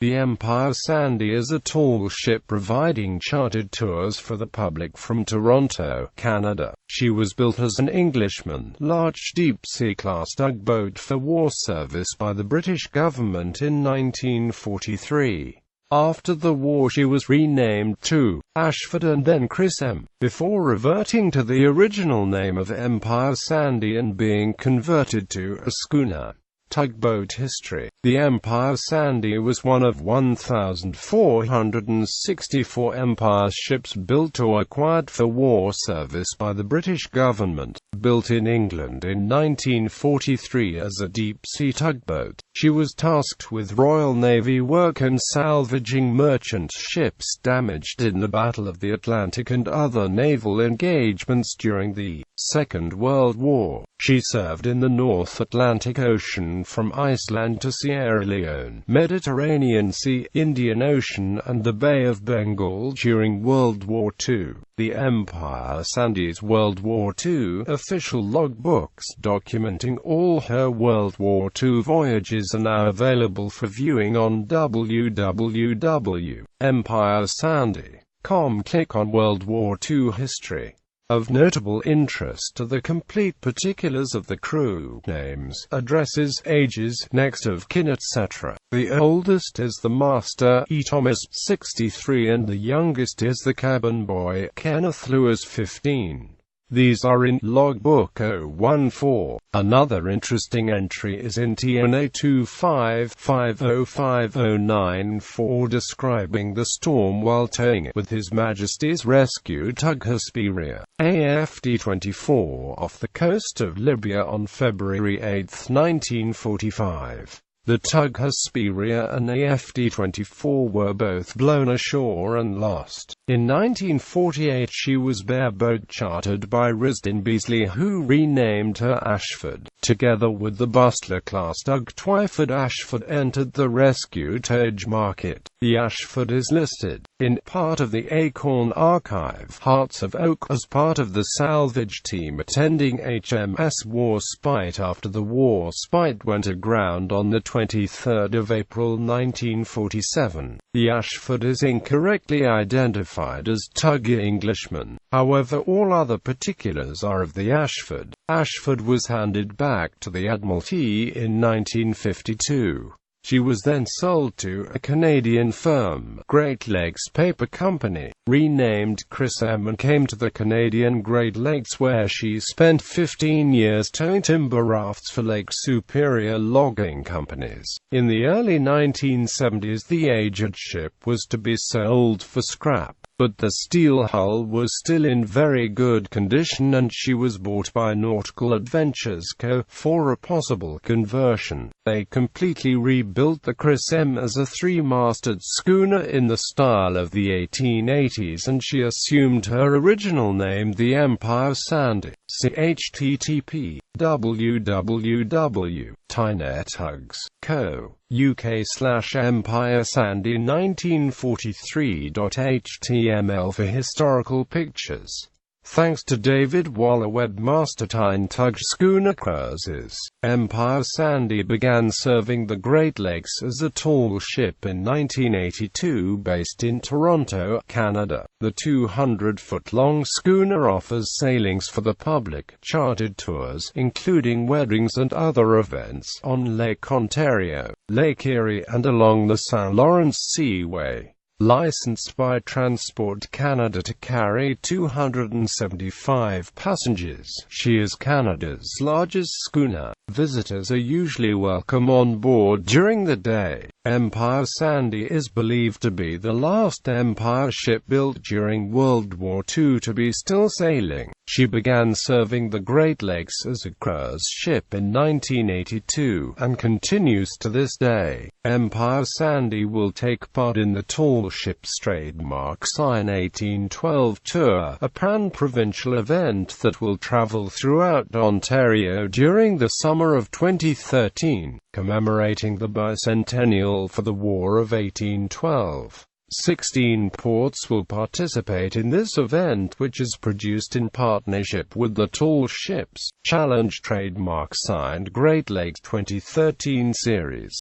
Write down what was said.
The Empire Sandy is a tall ship providing chartered tours for the public from Toronto, Canada. She was built as an Englishman, Larch Deep Sea class tugboat for war service by the British government in 1943. After the war she was renamed to Ashford and then Chris M, before reverting to the original name of Empire Sandy and being converted to a schooner. Tugboat history. The Empire Sandy was one of 1,464 Empire ships built or acquired for war service by the British government. Built in England in 1943 as a deep-sea tugboat, she was tasked with Royal Navy work and salvaging merchant ships damaged in the Battle of the Atlantic and other naval engagements during the Second World War. She served in the North Atlantic Ocean from Iceland to Sierra Leone, Mediterranean Sea, Indian Ocean and the Bay of Bengal during World War II. The Empire Sandy's World War II official logbooks documenting all her World War II voyages are now available for viewing on www.empiresandy.com. Click on World War II history. Of notable interest are the complete particulars of the crew, names, addresses, ages, next of kin etc. The oldest is the master, E. Thomas, 63, and the youngest is the cabin boy, Kenneth Lewis, 15. These are in Logbook 014. Another interesting entry is in TNA 25505094 describing the storm while towing it with His Majesty's rescue tug Hesperia, AFD 24, off the coast of Libya on February 8, 1945. The tug Hesperia and AFD 24 were both blown ashore and lost. In 1948 she was bareboat chartered by Risdon Beasley, who renamed her Ashford. Together with the Bustler-class tug Twyford, Ashford entered the rescue towage market. The Ashford is listed in part of the Acorn Archive, Hearts of Oak, as part of the salvage team attending HMS Warspite after the Warspite went aground on the 23rd of April 1947. The Ashford is incorrectly identified as tug Englishman. However, all other particulars are of the Ashford. Ashford was handed back to the Admiralty in 1952. She was then sold to a Canadian firm, Great Lakes Paper Company, renamed Chris M, and came to the Canadian Great Lakes where she spent 15 years towing timber rafts for Lake Superior logging companies. In the early 1970s the aged ship was to be sold for scrap, but the steel hull was still in very good condition and she was bought by Nautical Adventures Co. for a possible conversion. They completely rebuilt the Chris M as a three-masted schooner in the style of the 1880s, and she assumed her original name, the Empire Sandy. See http://www.tynetugs.co. UK/Empire Sandy 1943.html for historical pictures. Thanks to David Waller, webmaster. Tyne Tug Schooner Cruises. Empire Sandy began serving the Great Lakes as a tall ship in 1982 based in Toronto, Canada. The 200-foot-long schooner offers sailings for the public, chartered tours, including weddings and other events, on Lake Ontario, Lake Erie and along the St. Lawrence Seaway. Licensed by Transport Canada to carry 275 passengers, she is Canada's largest schooner. Visitors are usually welcome on board during the day. Empire Sandy is believed to be the last Empire ship built during World War II to be still sailing. She began serving the Great Lakes as a cruise ship in 1982, and continues to this day. Empire Sandy will take part in the Tall Ships Trademark Sign 1812 Tour, a pan-provincial event that will travel throughout Ontario during the summer of 2013, commemorating the bicentennial for the War of 1812. 16 ports will participate in this event, which is produced in partnership with the Tall Ships Challenge trademark signed Great Lakes 2013 series.